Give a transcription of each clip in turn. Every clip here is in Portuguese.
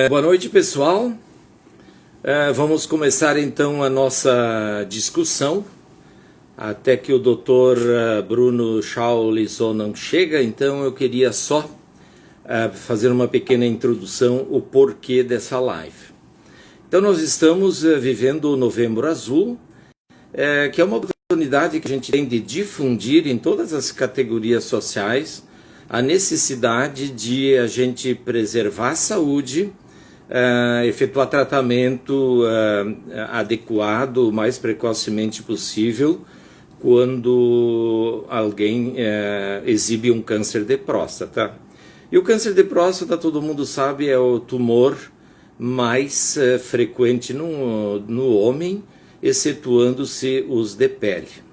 Boa noite, pessoal. Vamos começar então a nossa discussão. Até que o Dr. Bruno Shaw-Lissow não chega, então eu queria só fazer uma pequena introdução, o porquê dessa live. Então nós estamos vivendo o Novembro Azul, que é uma oportunidade que a gente tem de difundir em todas as categorias sociais a necessidade de a gente preservar a saúde, efetuar tratamento adequado o mais precocemente possível quando alguém exibe um câncer de próstata. E o câncer de próstata, todo mundo sabe, é o tumor mais frequente no homem, excetuando-se os de pele.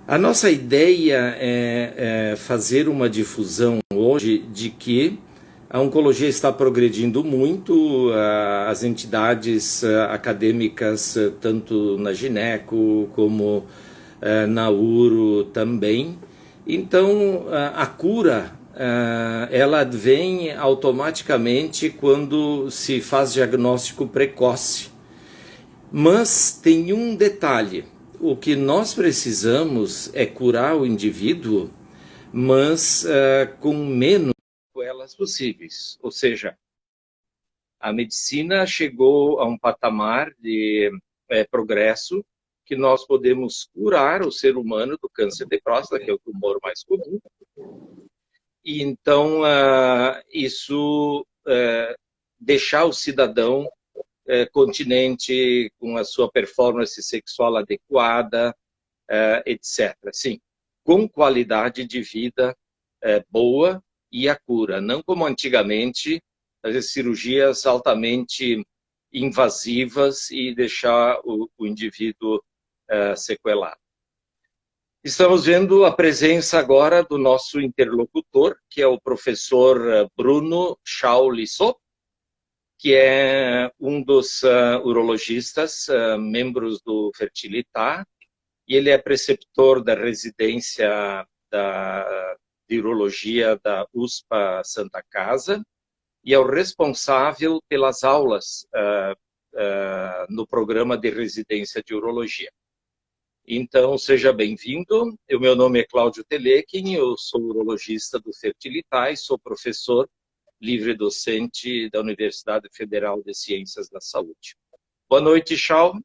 A nossa ideia é fazer uma difusão hoje de que a oncologia está progredindo muito, as entidades acadêmicas, tanto na Gineco como na URO também. Então, a cura, ela vem automaticamente quando se faz diagnóstico precoce. Mas tem um detalhe. O que nós precisamos é curar o indivíduo, mas com menos sequelas possíveis. Ou seja, a medicina chegou a um patamar de progresso que nós podemos curar o ser humano do câncer de próstata, que é o tumor mais comum. E então, isso deixar o cidadão continente, com a sua performance sexual adequada, etc. Sim, com qualidade de vida boa e a cura, não como antigamente, fazer cirurgias altamente invasivas e deixar o indivíduo sequelado. Estamos vendo a presença agora do nosso interlocutor, que é o professor Bruno Shaw-Lissow, que é um dos urologistas, membros do Fertilità, e ele é preceptor da residência de urologia da USPA Santa Casa, e é o responsável pelas aulas no programa de residência de urologia. Então, seja bem-vindo. O meu nome é Cláudio Telequim, eu sou urologista do Fertilità e sou professor livre docente da Universidade Federal de Ciências da Saúde. Boa noite, Shaw.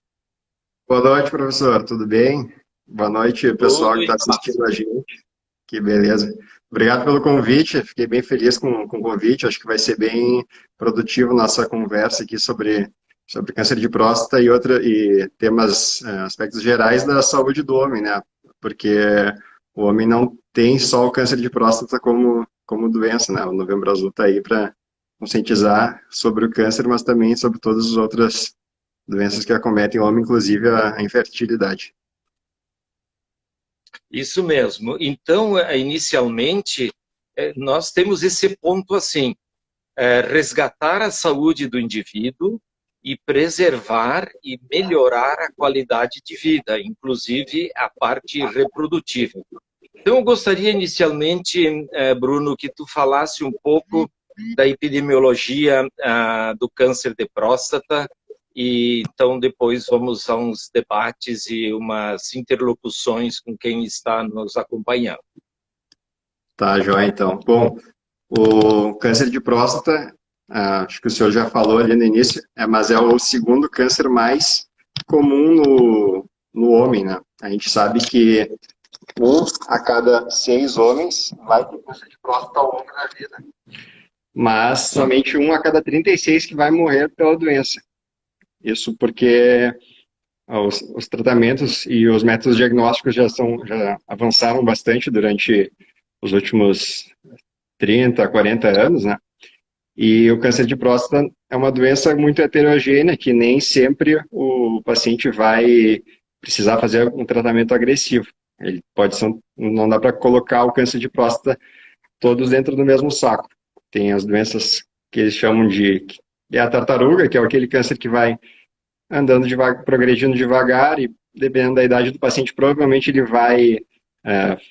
Boa noite, professor. Tudo bem? Boa noite, pessoal que está assistindo a gente. Que beleza. Obrigado pelo convite. Fiquei bem feliz com o convite. Acho que vai ser bem produtivo nossa conversa aqui sobre câncer de próstata e temas, aspectos gerais da saúde do homem, né? Porque o homem não tem só o câncer de próstata como doença, né? O Novembro Azul está aí para conscientizar sobre o câncer, mas também sobre todas as outras doenças que acometem o homem, inclusive a infertilidade. Isso mesmo. Então, inicialmente, nós temos esse ponto assim, resgatar a saúde do indivíduo e preservar e melhorar a qualidade de vida, inclusive a parte reprodutiva. Então, eu gostaria inicialmente, Bruno, que tu falasse um pouco da epidemiologia do câncer de próstata, e então depois vamos a uns debates e umas interlocuções com quem está nos acompanhando. Tá, joia, então. Bom, o câncer de próstata, acho que o senhor já falou ali no início, mas é o segundo câncer mais comum no homem, né? A gente sabe que 1 a cada 6 homens vai ter câncer de próstata ao longo da vida. Mas somente 1 a cada 36 que vai morrer pela doença. Isso porque os tratamentos e os métodos diagnósticos já avançaram bastante durante os últimos 30, 40 anos, né? E o câncer de próstata é uma doença muito heterogênea, que nem sempre o paciente vai precisar fazer um tratamento agressivo. Ele pode ser, não dá para colocar o câncer de próstata todos dentro do mesmo saco. Tem as doenças que eles chamam de a tartaruga, que é aquele câncer que vai andando devagar, progredindo devagar, e dependendo da idade do paciente, provavelmente ele vai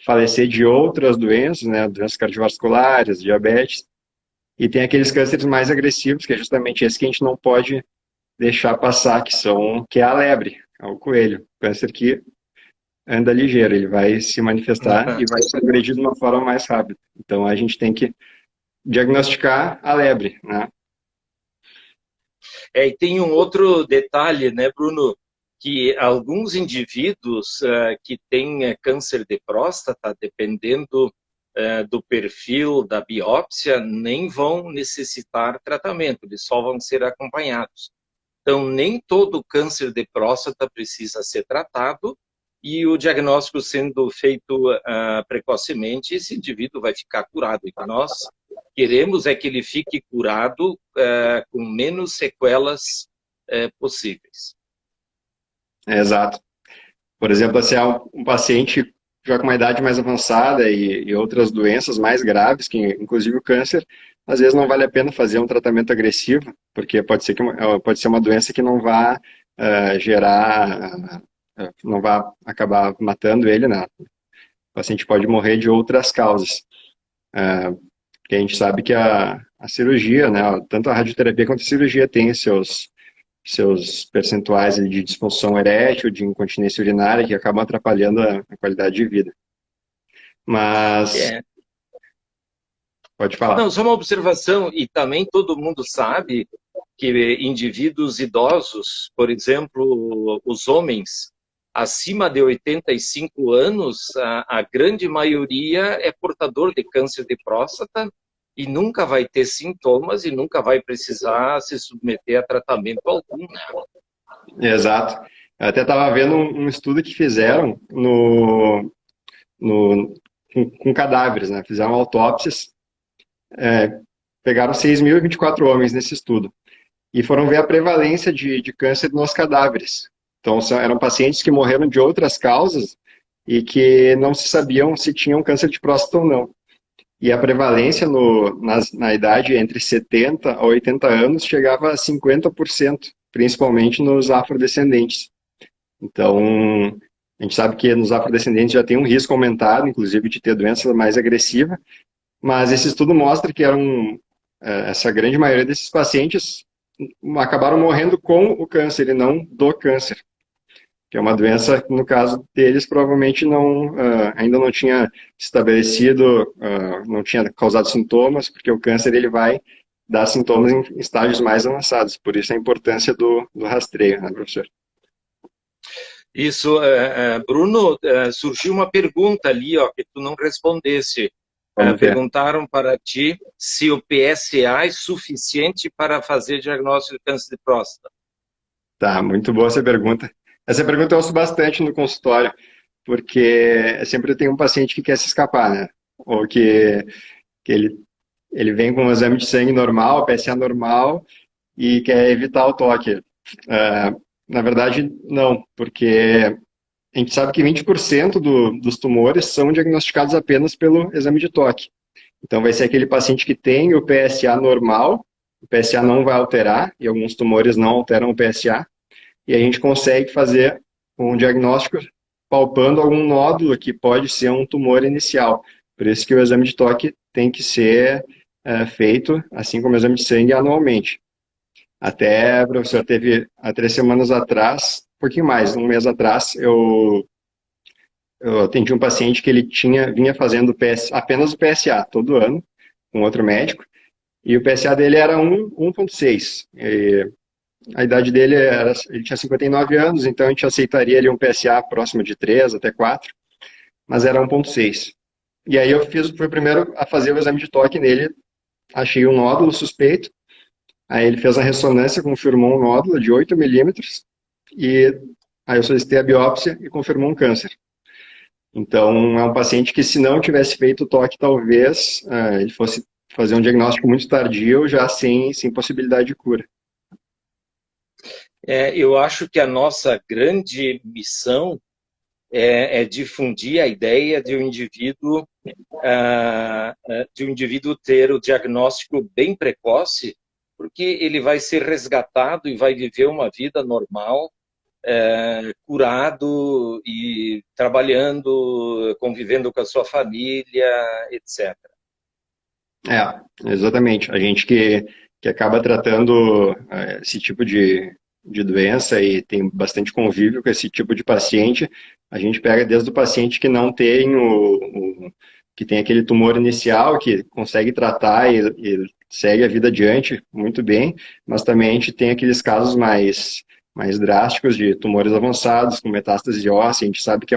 falecer de outras doenças, né, doenças cardiovasculares, diabetes, E tem aqueles cânceres mais agressivos, que é justamente esse que a gente não pode deixar passar, que é a lebre, é o coelho. Câncer que anda ligeiro, ele vai se manifestar e vai progredir de uma forma mais rápida. Então a gente tem que diagnosticar a lebre, né? E tem um outro detalhe, né, Bruno, que alguns indivíduos que têm câncer de próstata, dependendo do perfil da biópsia, nem vão necessitar tratamento, eles só vão ser acompanhados. Então, nem todo câncer de próstata precisa ser tratado, e o diagnóstico sendo feito precocemente, esse indivíduo vai ficar curado. E o que nós queremos é que ele fique curado com menos sequelas possíveis. Exato. Por exemplo, se é um paciente já com uma idade mais avançada e outras doenças mais graves, que inclusive o câncer, às vezes não vale a pena fazer um tratamento agressivo, porque pode ser uma doença que não vá gerar, não vai acabar matando ele, né? O paciente pode morrer de outras causas. Porque a gente sabe que a cirurgia, né, tanto a radioterapia quanto a cirurgia tem seus percentuais de disfunção erétil, de incontinência urinária, que acabam atrapalhando a qualidade de vida. Mas, pode falar. Não, só uma observação, e também todo mundo sabe que indivíduos idosos, por exemplo, os homens acima de 85 anos, a grande maioria é portador de câncer de próstata e nunca vai ter sintomas e nunca vai precisar se submeter a tratamento algum. Exato. Eu até estava vendo um estudo que fizeram com cadáveres, né? Fizeram autópsias, pegaram 6.024 homens nesse estudo e foram ver a prevalência de câncer nos cadáveres. Então, eram pacientes que morreram de outras causas e que não se sabiam se tinham câncer de próstata ou não. E a prevalência na idade entre 70 a 80 anos chegava a 50%, principalmente nos afrodescendentes. Então, a gente sabe que nos afrodescendentes já tem um risco aumentado, inclusive, de ter doença mais agressiva, mas esse estudo mostra que essa grande maioria desses pacientes acabaram morrendo com o câncer e não do câncer, que é uma doença que, no caso deles, provavelmente ainda não tinha estabelecido, não tinha causado sintomas, porque o câncer ele vai dar sintomas em estágios mais avançados, por isso a importância do rastreio, né, professor? Isso, Bruno, surgiu uma pergunta ali, ó, que tu não respondesse. Perguntaram para ti se o PSA é suficiente para fazer diagnóstico de câncer de próstata. Tá, muito boa essa pergunta. Essa pergunta eu ouço bastante no consultório, porque sempre tem um paciente que quer se escapar, né? Ou que ele vem com um exame de sangue normal, PSA normal, e quer evitar o toque. Na verdade, não, porque a gente sabe que 20% dos tumores são diagnosticados apenas pelo exame de toque. Então, vai ser aquele paciente que tem o PSA normal, o PSA não vai alterar, e alguns tumores não alteram o PSA, e a gente consegue fazer um diagnóstico palpando algum nódulo que pode ser um tumor inicial. Por isso que o exame de toque tem que ser feito, assim como o exame de sangue, anualmente. Até, professor, teve há 3 semanas atrás, um pouquinho mais, um mês atrás, eu atendi um paciente que ele vinha fazendo apenas o PSA todo ano, com outro médico, e o PSA dele era 1,6. A idade dele ele tinha 59 anos, então a gente aceitaria ali um PSA próximo de 3 até 4, mas era 1,6. E aí eu fui primeiro a fazer o exame de toque nele, achei um nódulo suspeito, aí ele fez a ressonância, confirmou um nódulo de 8 milímetros, e aí eu solicitei a biópsia e confirmou um câncer. Então, é um paciente que, se não tivesse feito o toque, talvez ele fosse fazer um diagnóstico muito tardio, já sem possibilidade de cura. Eu acho que a nossa grande missão é difundir a ideia de um indivíduo ter o diagnóstico bem precoce, porque ele vai ser resgatado e vai viver uma vida normal, curado e trabalhando, convivendo com a sua família, etc. Exatamente. A gente que acaba tratando esse tipo de doença e tem bastante convívio com esse tipo de paciente, a gente pega desde o paciente que não tem que tem aquele tumor inicial, que consegue tratar e segue a vida adiante muito bem, mas também a gente tem aqueles casos mais drásticos de tumores avançados, com metástase óssea, a gente sabe que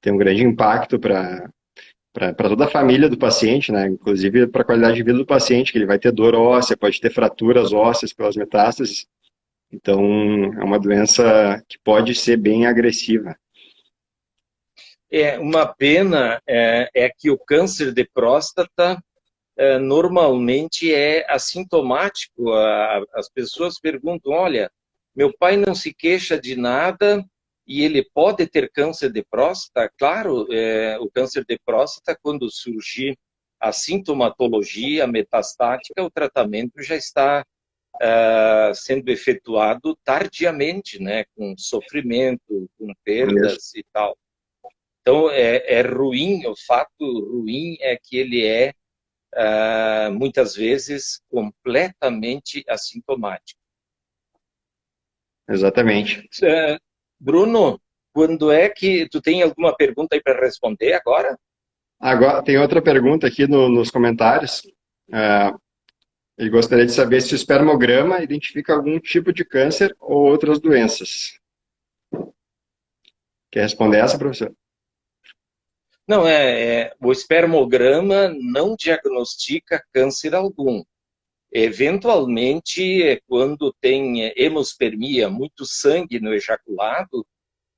tem um grande impacto para toda a família do paciente, né? Inclusive para a qualidade de vida do paciente, que ele vai ter dor óssea, pode ter fraturas ósseas pelas metástases. Então, é uma doença que pode ser bem agressiva. Uma pena é que o câncer de próstata normalmente é assintomático. As pessoas perguntam, olha, meu pai não se queixa de nada e ele pode ter câncer de próstata? Claro, o câncer de próstata, quando surgir a sintomatologia metastática, o tratamento já está sendo efetuado tardiamente, né, com sofrimento, com perdas e tal. Então, é ruim, o fato ruim é que ele é muitas vezes completamente assintomático. Exatamente. Bruno, quando é que tu tem alguma pergunta aí para responder agora? Agora, tem outra pergunta aqui nos comentários. Ele gostaria de saber se o espermograma identifica algum tipo de câncer ou outras doenças. Quer responder essa, professor? Não, o espermograma não diagnostica câncer algum. Eventualmente, quando tem hemospermia, muito sangue no ejaculado,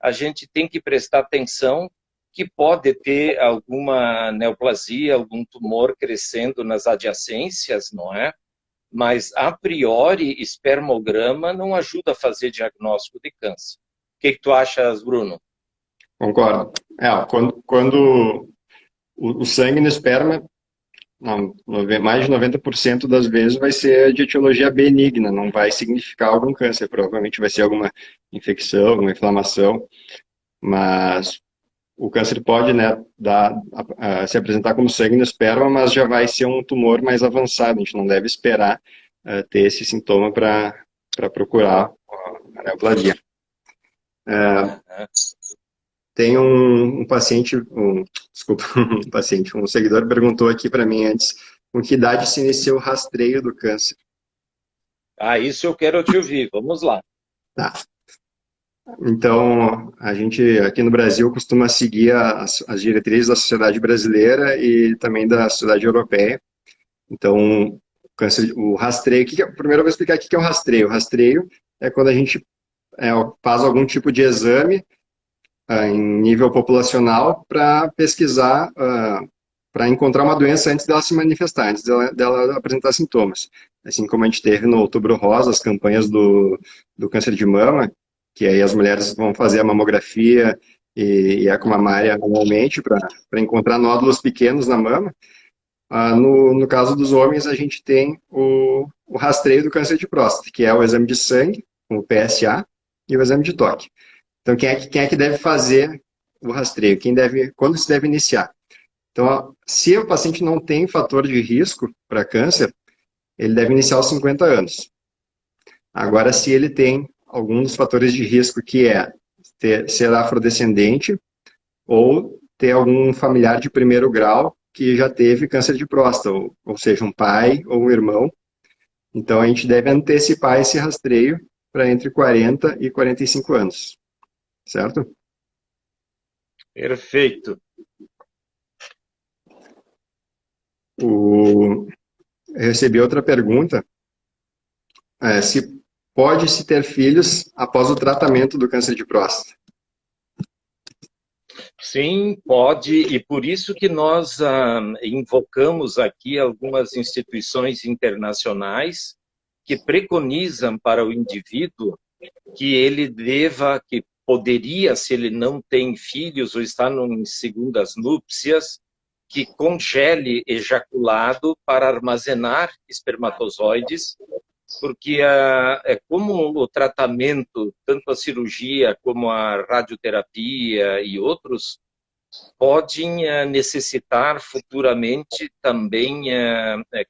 a gente tem que prestar atenção que pode ter alguma neoplasia, algum tumor crescendo nas adjacências, não é? Mas, a priori, espermograma não ajuda a fazer diagnóstico de câncer. O que tu achas, Bruno? Concordo. Quando o sangue no esperma, mais de 90% das vezes vai ser de etiologia benigna, não vai significar algum câncer, provavelmente vai ser alguma infecção, alguma inflamação, mas o câncer pode, né, se apresentar como sangue no esperma, mas já vai ser um tumor mais avançado, a gente não deve esperar ter esse sintoma para procurar a neoplasia. Tem um paciente, desculpa, um paciente, um seguidor perguntou aqui para mim antes, com que idade se inicia o rastreio do câncer? Isso eu quero te ouvir, vamos lá. Tá. Então, a gente aqui no Brasil costuma seguir as diretrizes da Sociedade Brasileira e também da Sociedade Europeia. Então, o rastreio, primeiro eu vou explicar o que é o rastreio. O rastreio é quando a gente faz algum tipo de exame em nível populacional para pesquisar, para encontrar uma doença antes dela se manifestar, antes dela apresentar sintomas. Assim como a gente teve no Outubro Rosa, as campanhas do câncer de mama, que aí as mulheres vão fazer a mamografia e a eco mamária anualmente para encontrar nódulos pequenos na mama. No caso dos homens, a gente tem o rastreio do câncer de próstata, que é o exame de sangue, com o PSA, e o exame de toque. Então, quem é que deve fazer o rastreio? Quando se deve iniciar? Então, se o paciente não tem fator de risco para câncer, ele deve iniciar aos 50 anos. Agora, se ele tem algum dos fatores de risco, que é ser afrodescendente ou ter algum familiar de primeiro grau que já teve câncer de próstata, ou seja, um pai ou um irmão. Então, a gente deve antecipar esse rastreio para entre 40 e 45 anos. Certo? Perfeito. Eu recebi outra pergunta. Se pode-se ter filhos após o tratamento do câncer de próstata? Sim, pode, e por isso que nós invocamos aqui algumas instituições internacionais que preconizam para o indivíduo que ele que poderia, se ele não tem filhos ou está em segundas núpcias, que congele ejaculado para armazenar espermatozoides, porque como o tratamento, tanto a cirurgia como a radioterapia e outros, podem necessitar futuramente também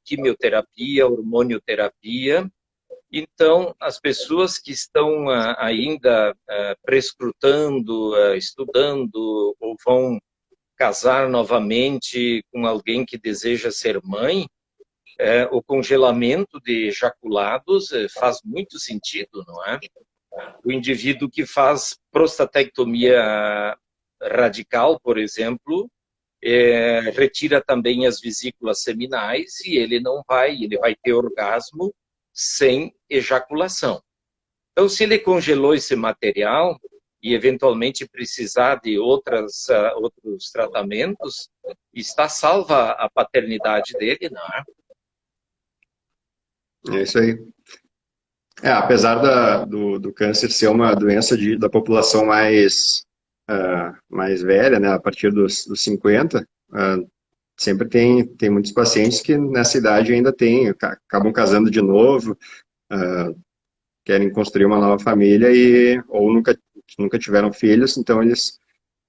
quimioterapia, hormonioterapia. Então, as pessoas que estão ainda prescrutando, estudando, ou vão casar novamente com alguém que deseja ser mãe, o congelamento de ejaculados faz muito sentido, não é? O indivíduo que faz prostatectomia radical, por exemplo, retira também as vesículas seminais e ele vai ter orgasmo sem ejaculação. Então, se ele congelou esse material e eventualmente precisar de outros tratamentos, está salva a paternidade dele, não é? É isso aí. Apesar do câncer ser uma doença da população mais velha, né, a partir dos 50, sempre tem muitos pacientes que nessa idade ainda acabam casando de novo, querem construir uma nova família ou nunca tiveram filhos, então eles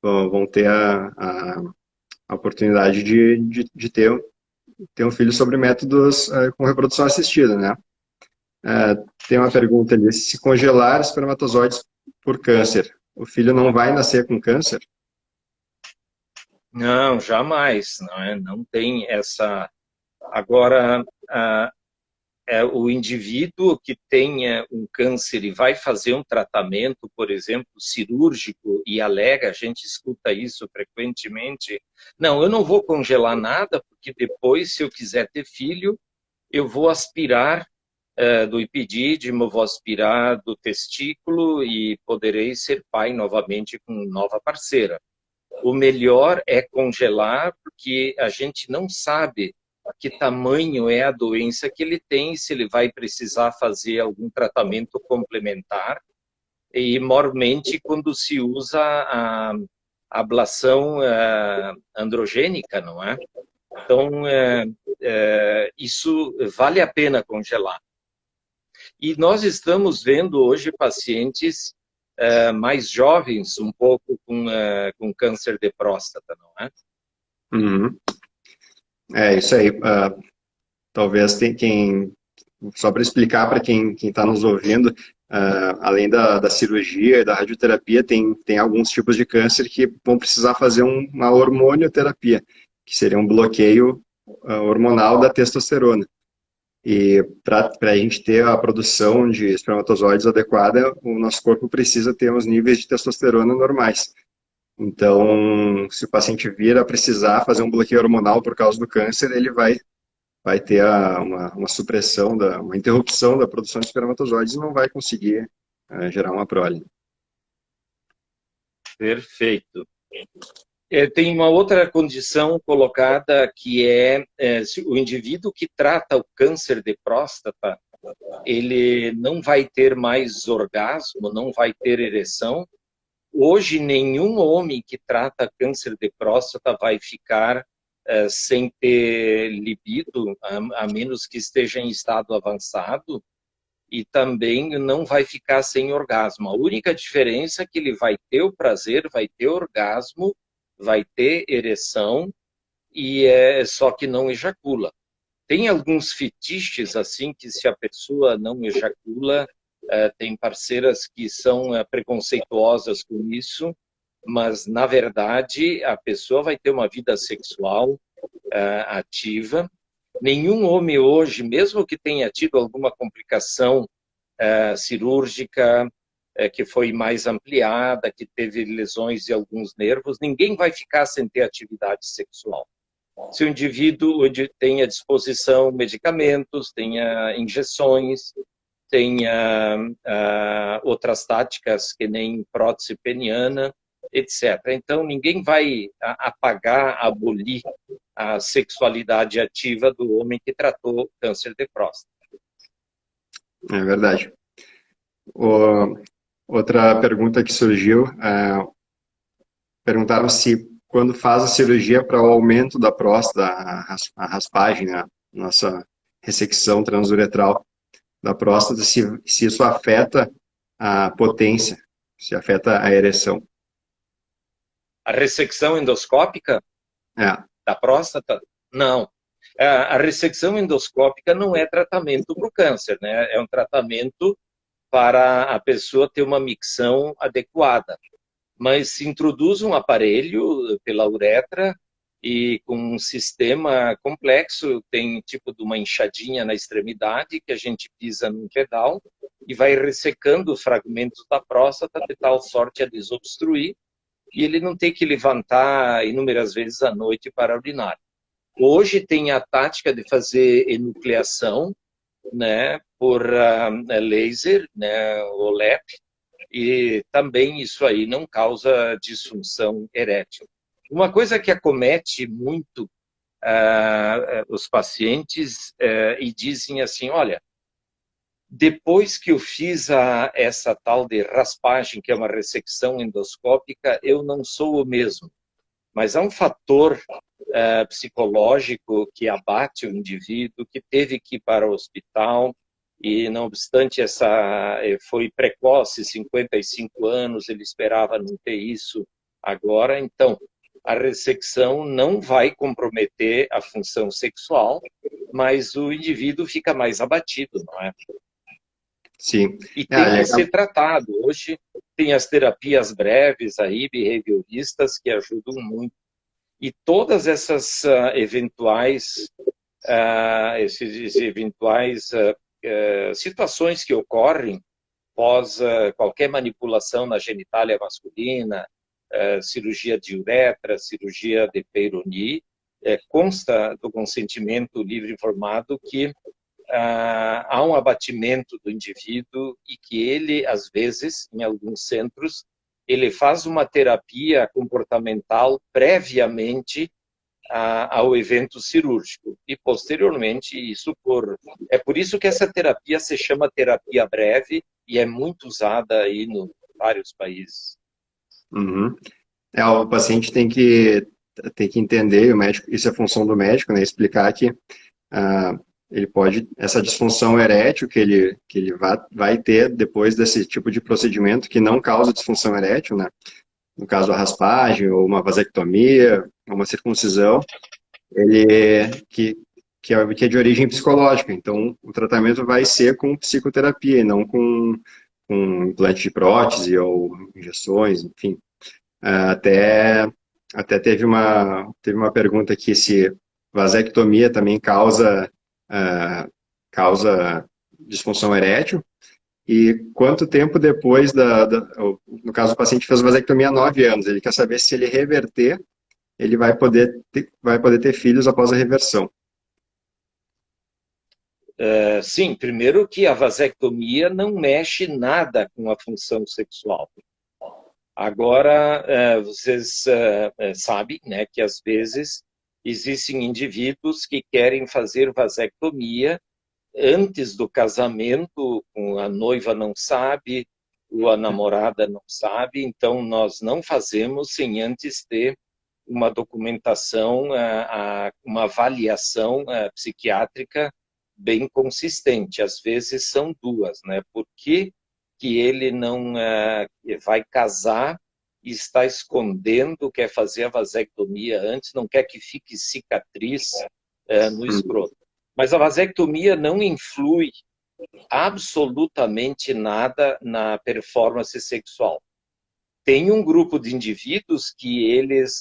vão ter a oportunidade de ter um filho sobre métodos com reprodução assistida, né? Tem uma pergunta ali: se congelar espermatozoides por câncer, o filho não vai nascer com câncer? Não, jamais, não é? Não tem essa. Agora, o indivíduo que tenha um câncer e vai fazer um tratamento, por exemplo, cirúrgico, e alega, a gente escuta isso frequentemente, não, eu não vou congelar nada, porque depois, se eu quiser ter filho, eu vou aspirar do epidídimo, vou aspirar do testículo e poderei ser pai novamente com nova parceira. O melhor é congelar, porque a gente não sabe que tamanho é a doença que ele tem, se ele vai precisar fazer algum tratamento complementar, e mormente quando se usa a ablação androgênica, não é? Então, isso vale a pena congelar. E nós estamos vendo hoje pacientes mais jovens, um pouco com câncer de próstata, não é? Uhum. É isso aí. Talvez só para explicar para quem está nos ouvindo, além da cirurgia e da radioterapia, tem alguns tipos de câncer que vão precisar fazer uma hormonioterapia, que seria um bloqueio hormonal da testosterona. E para a gente ter a produção de espermatozoides adequada, o nosso corpo precisa ter os níveis de testosterona normais. Então, se o paciente vir a precisar fazer um bloqueio hormonal por causa do câncer, ele vai ter uma supressão, uma interrupção da produção de espermatozoides e não vai conseguir gerar uma prole. Perfeito. Tem uma outra condição colocada que o indivíduo que trata o câncer de próstata, ele não vai ter mais orgasmo, não vai ter ereção. Hoje, nenhum homem que trata câncer de próstata vai ficar sem ter libido, a menos que esteja em estado avançado, e também não vai ficar sem orgasmo. A única diferença é que ele vai ter o prazer, vai ter orgasmo, vai ter ereção, e só que não ejacula. Tem alguns fetiches assim que se a pessoa não ejacula, tem parceiras que são preconceituosas com isso, mas na verdade a pessoa vai ter uma vida sexual ativa. Nenhum homem hoje, mesmo que tenha tido alguma complicação cirúrgica, que foi mais ampliada, que teve lesões de alguns nervos, ninguém vai ficar sem ter atividade sexual. Se o indivíduo tem à disposição medicamentos, tenha injeções, tenha outras táticas que nem prótese peniana, etc. Então, ninguém vai apagar, abolir a sexualidade ativa do homem que tratou câncer de próstata. É verdade. Outra pergunta que surgiu, perguntaram se quando faz a cirurgia para o aumento da próstata, a raspagem, a nossa ressecção transuretral da próstata, se isso afeta a potência, se afeta a ereção. A ressecção endoscópica É. da próstata? Não. A ressecção endoscópica não é tratamento para o câncer, né? É um tratamento para a pessoa ter uma micção adequada. Mas se introduz um aparelho pela uretra e com um sistema complexo, tem tipo de uma enxadinha na extremidade que a gente pisa num pedal e vai ressecando os fragmentos da próstata de tal sorte a desobstruir e ele não tem que levantar inúmeras vezes à noite para urinar. Hoje tem a tática de fazer enucleação, né, por laser, né, o LEP, e também isso aí não causa disfunção erétil. Uma coisa que acomete muito os pacientes e dizem assim, olha, depois que eu fiz essa tal de raspagem, que é uma ressecção endoscópica, eu não sou o mesmo. Mas há um fator psicológico que abate o indivíduo, que teve que ir para o hospital, e não obstante foi precoce, 55 anos, ele esperava não ter isso agora, então a ressecção não vai comprometer a função sexual, mas o indivíduo fica mais abatido, não é? Sim. E tem que ser tratado. Hoje tem as terapias breves aí, behavioristas, que ajudam muito. E todas essas esses eventuais situações que ocorrem pós qualquer manipulação na genitália masculina, cirurgia de uretra, cirurgia de Peyronie, consta do consentimento livre e informado que há um abatimento do indivíduo e que ele, às vezes, em alguns centros, ele faz uma terapia comportamental previamente ao evento cirúrgico e posteriormente é por isso que essa terapia se chama terapia breve e é muito usada aí em vários países. Uhum. O paciente tem que entender, o médico, isso é função do médico, né, explicar que ele pode, essa disfunção erétil que ele vai ter depois desse tipo de procedimento que não causa disfunção erétil, né, no caso a raspagem ou uma vasectomia, uma circuncisão, que é de origem psicológica. Então, o tratamento vai ser com psicoterapia e não com implante de prótese ou injeções, enfim. Até teve uma pergunta aqui se vasectomia também causa disfunção erétil. E quanto tempo depois no caso, o paciente fez vasectomia há 9 anos, ele quer saber se ele reverter, ele vai poder ter filhos após a reversão. Sim, primeiro que a vasectomia não mexe nada com a função sexual. Agora, vocês sabem, né, que às vezes existem indivíduos que querem fazer vasectomia antes do casamento, a noiva não sabe, ou a namorada não sabe, então nós não fazemos sem antes ter uma documentação, uma avaliação psiquiátrica bem consistente. Às vezes são duas, né? Por que ele não vai casar e está escondendo, quer fazer a vasectomia antes, não quer que fique cicatriz no escroto. Mas a vasectomia não influi absolutamente nada na performance sexual. Tem um grupo de indivíduos que eles,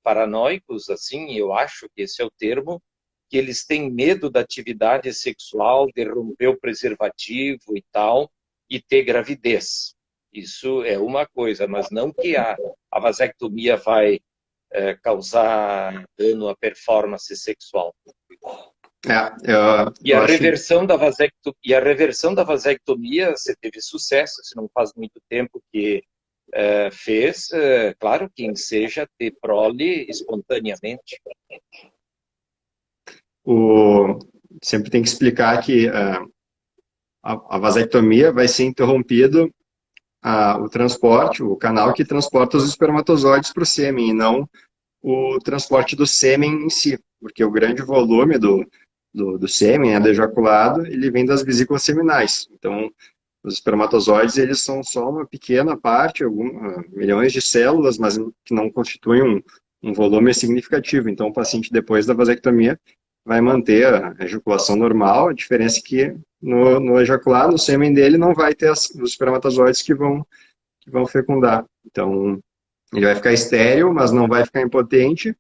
paranoicos, assim, eu acho que esse é o termo, que eles têm medo da atividade sexual, de romper o preservativo e tal, e ter gravidez. Isso é uma coisa, mas não que a vasectomia vai causar dano à performance sexual. E a reversão da vasectomia, você teve sucesso, se não faz muito tempo que fez, claro, que enseja ter prole espontaneamente. Sempre tem que explicar que a vasectomia vai ser interrompido o transporte, o canal que transporta os espermatozoides para o sêmen, e não o transporte do sêmen em si, porque o grande volume do sêmen, do ejaculado, ele vem das vesículas seminais. Então, os espermatozoides, eles são só uma pequena parte, milhões de células, mas que não constituem um volume significativo. Então, o paciente, depois da vasectomia, vai manter a ejaculação normal, a diferença é que no ejacular, no sêmen dele, não vai ter os espermatozoides que vão fecundar. Então, ele vai ficar estéril, mas não vai ficar impotente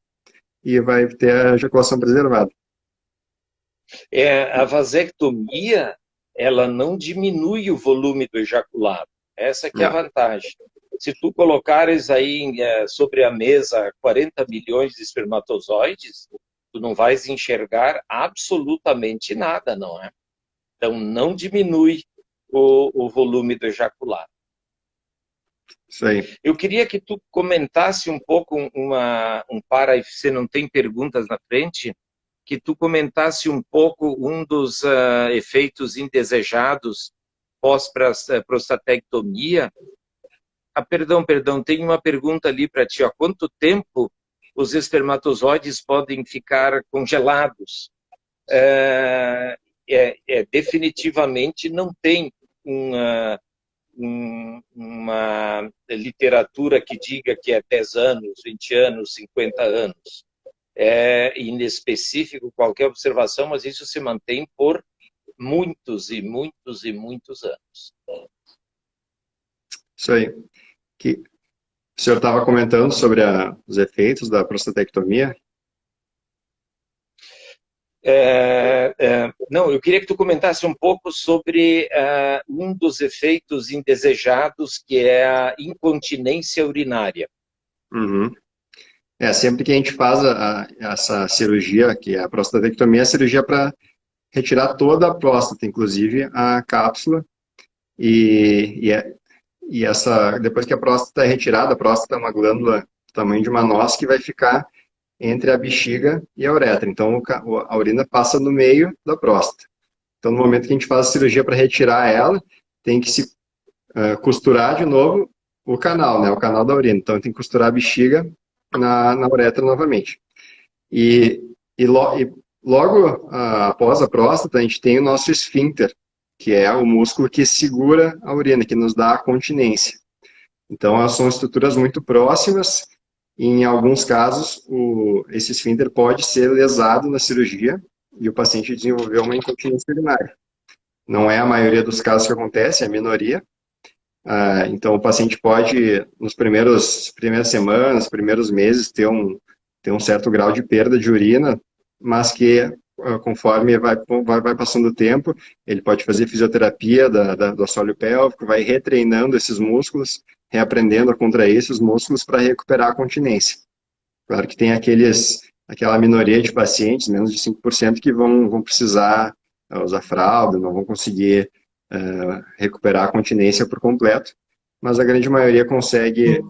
e vai ter a ejaculação preservada. A vasectomia, ela não diminui o volume do ejaculado. Essa que é a vantagem. Se tu colocares aí sobre a mesa 40 milhões de espermatozoides, tu não vais enxergar absolutamente nada, não é? Então, não diminui o volume do ejaculado. Isso aí. Eu queria que tu comentasse um pouco, para, se não tem perguntas na frente, que tu comentasse um pouco um dos efeitos indesejados pós-prostatectomia. Perdão, tem uma pergunta ali para ti. Há quanto tempo os espermatozoides podem ficar congelados? Definitivamente não tem uma literatura que diga que é 10 anos, 20 anos, 50 anos. É inespecífico qualquer observação, mas isso se mantém por muitos e muitos e muitos anos. Isso aí. O senhor estava comentando sobre os efeitos da prostatectomia. Não, eu queria que tu comentasse um pouco sobre um dos efeitos indesejados, que é a incontinência urinária. Uhum. Sempre que a gente faz essa cirurgia, que é a prostatectomia, é a cirurgia para retirar toda a próstata, inclusive a cápsula, e depois que a próstata é retirada, a próstata é uma glândula do tamanho de uma noz que vai ficar entre a bexiga e a uretra. Então, a urina passa no meio da próstata. Então, no momento que a gente faz a cirurgia para retirar ela, tem que se costurar de novo o canal, né? O canal da urina. Então, tem que costurar a bexiga na uretra novamente. E logo após a próstata, a gente tem o nosso esfíncter, que é o músculo que segura a urina, que nos dá a continência. Então, são estruturas muito próximas. E, em alguns casos, esse esfíncter pode ser lesado na cirurgia e o paciente desenvolver uma incontinência urinária. Não é a maioria dos casos que acontece, é a minoria. Então, o paciente pode, nas primeiras semanas, primeiros meses, ter um certo grau de perda de urina, mas que, conforme vai passando o tempo, ele pode fazer fisioterapia do assoalho pélvico, vai retreinando esses músculos, reaprendendo a contrair esses músculos para recuperar a continência. Claro que tem aquela minoria de pacientes, menos de 5%, que vão precisar usar fralda, não vão conseguir recuperar a continência por completo, mas a grande maioria consegue,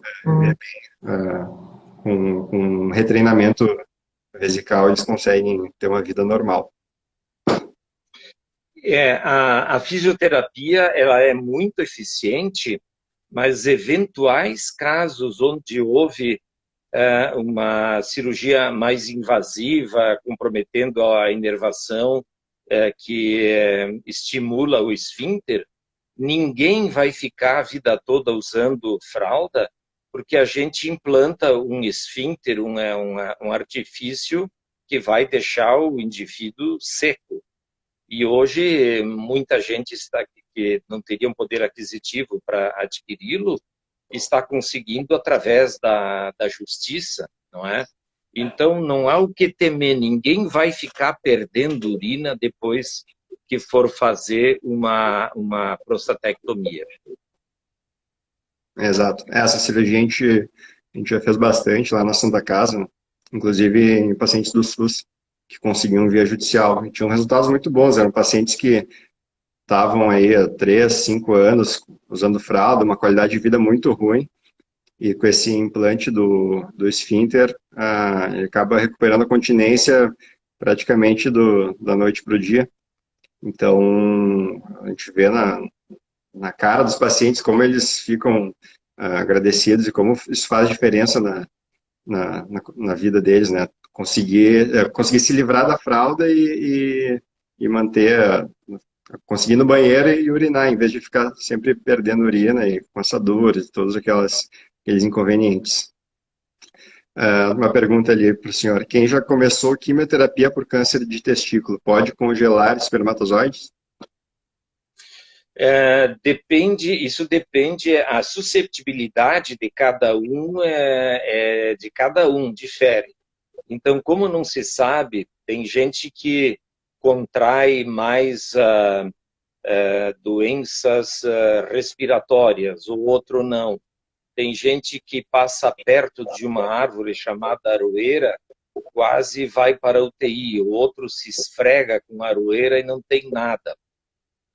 com um retreinamento vesical, eles conseguem ter uma vida normal. A fisioterapia, ela é muito eficiente, mas eventuais casos onde houve uma cirurgia mais invasiva, comprometendo a inervação, que estimula o esfíncter, ninguém vai ficar a vida toda usando fralda, porque a gente implanta um esfíncter, um artifício que vai deixar o indivíduo seco. E hoje muita gente que não teria um poder aquisitivo para adquiri-lo, está conseguindo através da justiça, não é? Então, não há o que temer, ninguém vai ficar perdendo urina depois que for fazer uma prostatectomia. Exato. Essa cirurgia a gente já fez bastante lá na Santa Casa, inclusive em pacientes do SUS que conseguiam via judicial. E tinham resultados muito bons, eram pacientes que estavam aí há 3, 5 anos usando fralda, uma qualidade de vida muito ruim, e com esse implante do esfíncter, ele acaba recuperando a continência praticamente da noite para o dia. Então, a gente vê na cara dos pacientes como eles ficam agradecidos e como isso faz diferença na vida deles, né? Conseguir se livrar da fralda e manter conseguir ir no banheiro e urinar, em vez de ficar sempre perdendo urina e com essa dor e todos aqueles inconvenientes. Uma pergunta ali para o senhor. Quem já começou quimioterapia por câncer de testículo pode congelar espermatozoides? Isso depende, a susceptibilidade de cada um difere. Então, como não se sabe, tem gente que contrai mais doenças respiratórias, o outro não. Tem gente que passa perto de uma árvore chamada aroeira, quase vai para a UTI, o outro se esfrega com a aroeira e não tem nada.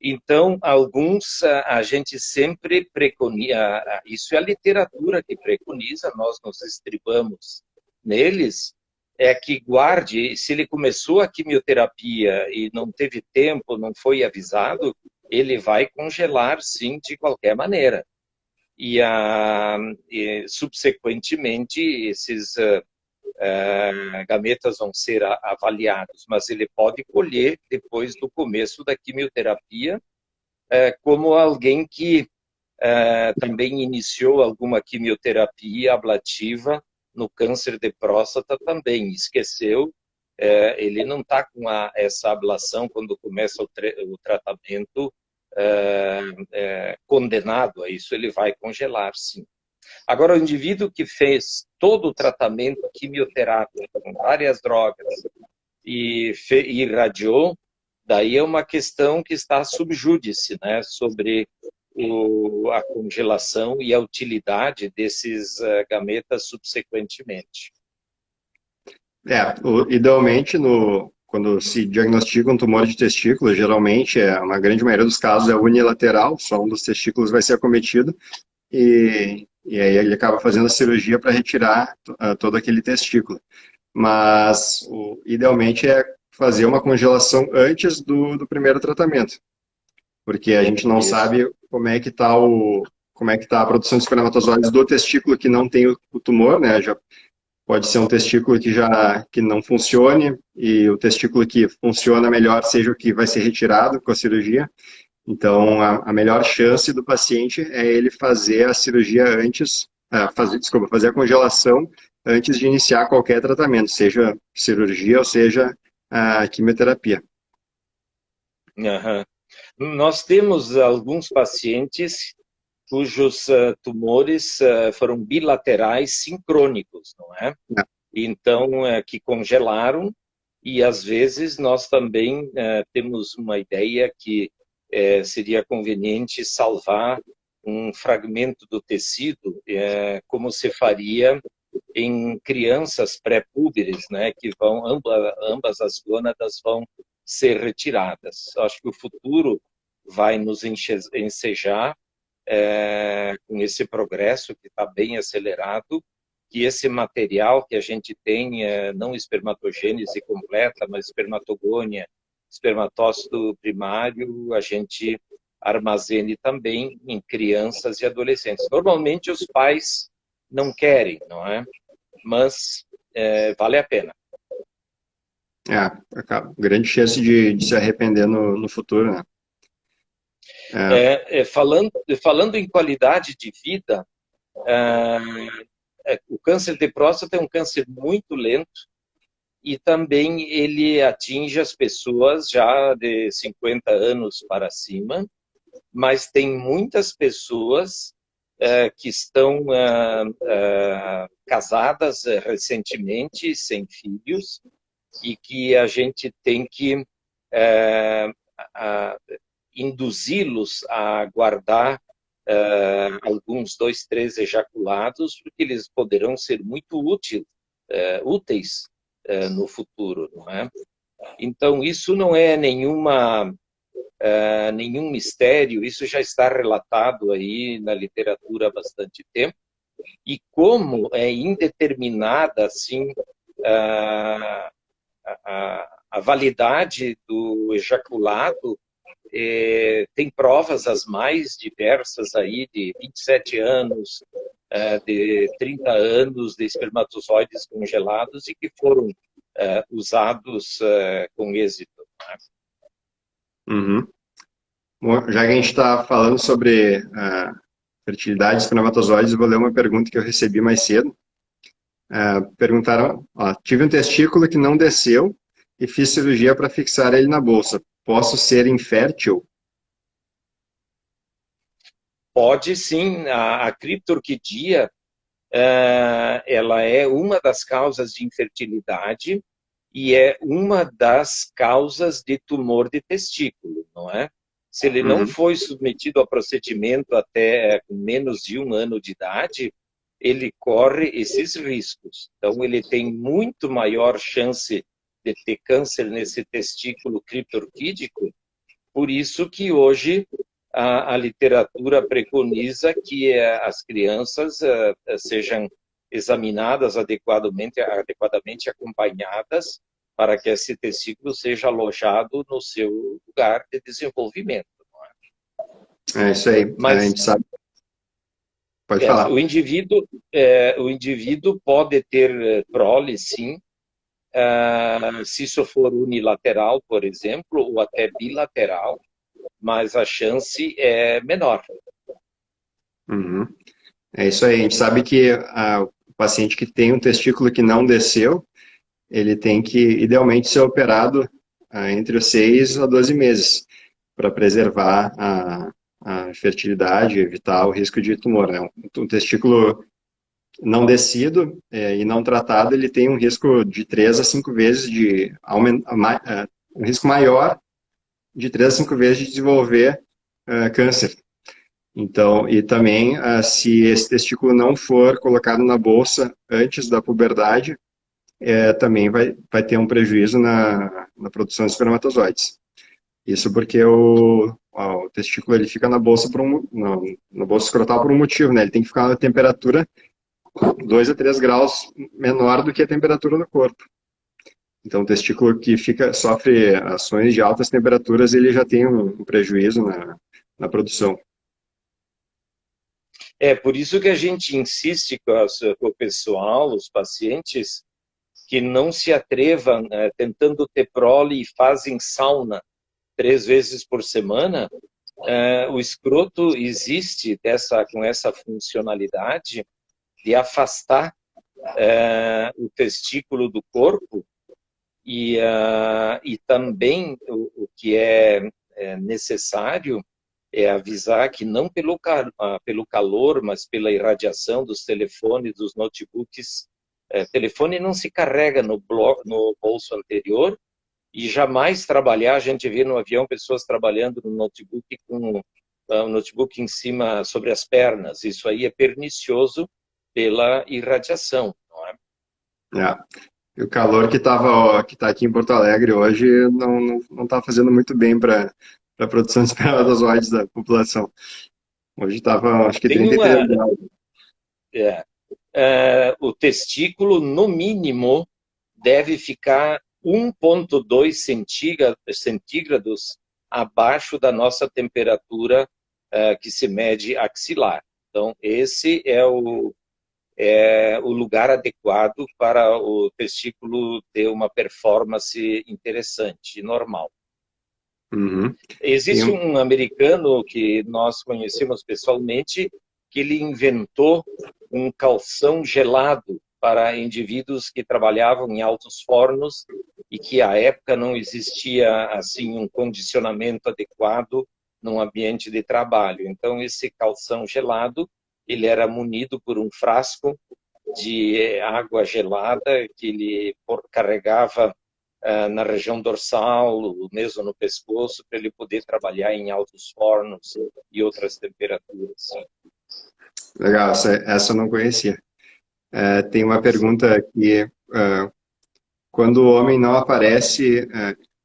Então, alguns a gente sempre preconiza, isso é a literatura que preconiza, nós nos estribamos neles, é que guarde, se ele começou a quimioterapia e não teve tempo, não foi avisado, ele vai congelar sim, de qualquer maneira. E subsequentemente, esses gametas vão ser avaliados, mas ele pode colher depois do começo da quimioterapia, como alguém que também iniciou alguma quimioterapia ablativa no câncer de próstata também, esqueceu, ele não está com essa ablação quando começa o tratamento condenado a isso, ele vai congelar, sim. Agora, o indivíduo que fez todo o tratamento quimioterápico com várias drogas e irradiou, daí é uma questão que está sub júdice, né, sobre a congelação e a utilidade desses gametas subsequentemente. Idealmente, quando se diagnostica um tumor de testículo, geralmente, uma grande maioria dos casos é unilateral, só um dos testículos vai ser acometido, e aí ele acaba fazendo a cirurgia para retirar todo aquele testículo. Mas, idealmente, é fazer uma congelação antes do primeiro tratamento, porque a gente não sabe como é que está a produção de espermatozoides do testículo que não tem o tumor, né? Já pode ser um testículo que não funcione e o testículo que funciona melhor seja o que vai ser retirado com a cirurgia. Então, a melhor chance do paciente é ele fazer a cirurgia antes, fazer a congelação antes de iniciar qualquer tratamento, seja cirurgia ou seja a quimioterapia. Uhum. Nós temos alguns pacientes cujos tumores foram bilaterais sincrônicos, não é? Então, que congelaram, e às vezes nós também temos uma ideia que seria conveniente salvar um fragmento do tecido, como se faria em crianças pré-púberes, né, que vão, ambas as gônadas vão ser retiradas. Acho que o futuro vai nos ensejar com esse progresso que está bem acelerado, que esse material que a gente tem, não espermatogênese completa, mas espermatogônia, espermatócito primário, a gente armazene também em crianças e adolescentes. Normalmente os pais não querem, não é? Mas vale a pena. Grande chance de se arrepender no futuro, né? Falando em qualidade de vida, o câncer de próstata é um câncer muito lento e também ele atinge as pessoas já de 50 anos para cima, mas tem muitas pessoas que estão casadas recentemente, sem filhos, e que a gente tem que induzi-los a guardar alguns 2, 3 ejaculados, porque eles poderão ser muito úteis no futuro, não é? Então, isso não é nenhum mistério, isso já está relatado aí na literatura há bastante tempo, e como é indeterminada, assim, a validade do ejaculado, tem provas as mais diversas aí de 27 anos, de 30 anos de espermatozoides congelados e que foram usados com êxito. Né? Uhum. Bom, já que a gente está falando sobre fertilidade de espermatozoides, eu vou ler uma pergunta que eu recebi mais cedo. Perguntaram, ó, tive um testículo que não desceu e fiz cirurgia para fixar ele na bolsa. Posso ser infértil? Pode sim, a criptorquidia, ela é uma das causas de infertilidade e é uma das causas de tumor de testículo, não é? Se ele não Uhum. foi submetido a procedimento até com menos de 1 ano de idade, ele corre esses riscos. Então, ele tem muito maior chance de ter câncer nesse testículo criptorquídico. Por isso que hoje a literatura preconiza que as crianças sejam examinadas adequadamente acompanhadas para que esse testículo seja alojado no seu lugar de desenvolvimento. É isso aí. A Mas gente sabe. Pode falar. o indivíduo pode ter prole, sim, se isso for unilateral, por exemplo, ou até bilateral, mas a chance é menor. Uhum. É isso aí. A gente sabe que o paciente que tem um testículo que não desceu, ele tem que, idealmente, ser operado entre os 6 a 12 meses para preservar a fertilidade, evitar o risco de tumor, né? Um testículo não descido e não tratado, ele tem um risco de 3 a 5 vezes um risco maior de 3 a 5 vezes de desenvolver câncer. Então, e também, se esse testículo não for colocado na bolsa antes da puberdade, também vai ter um prejuízo na produção de espermatozoides. Isso porque o testículo ele fica na bolsa na bolsa escrotal por um motivo, né? Ele tem que ficar na temperatura 2 a 3 graus menor do que a temperatura do corpo. Então, o testículo que sofre ações de altas temperaturas, ele já tem um prejuízo na produção. É por isso que a gente insiste com o pessoal, os pacientes, que não se atrevam tentando ter prole e fazem sauna 3 vezes por semana. O escroto existe com essa funcionalidade de afastar o testículo do corpo e também o que é necessário é avisar que não pelo calor, mas pela irradiação dos telefones, dos notebooks. Telefone não se carrega no bolso anterior e jamais trabalhar. A gente vê no avião pessoas trabalhando no notebook com o notebook em cima, sobre as pernas. Isso aí é pernicioso pela irradiação, não é? E o calor que tá aqui em Porto Alegre hoje não tá fazendo muito bem para a produção de espermatozoides da população. Hoje estava, acho que Tem 33 uma, graus. o testículo, no mínimo, deve ficar 1,2 centígrados abaixo da nossa temperatura que se mede axilar. Então, esse é o lugar adequado para o testículo ter uma performance interessante, normal. Uhum. Existe um americano que nós conhecemos pessoalmente, que ele inventou um calção gelado para indivíduos que trabalhavam em altos fornos e que à época não existia assim um condicionamento adequado num ambiente de trabalho. Então esse calção gelado, ele era munido por um frasco de água gelada que ele carregava na região dorsal, mesmo no pescoço, para ele poder trabalhar em altos fornos e outras temperaturas. Legal, essa eu não conhecia. Tem uma pergunta aqui. Quando o homem não aparece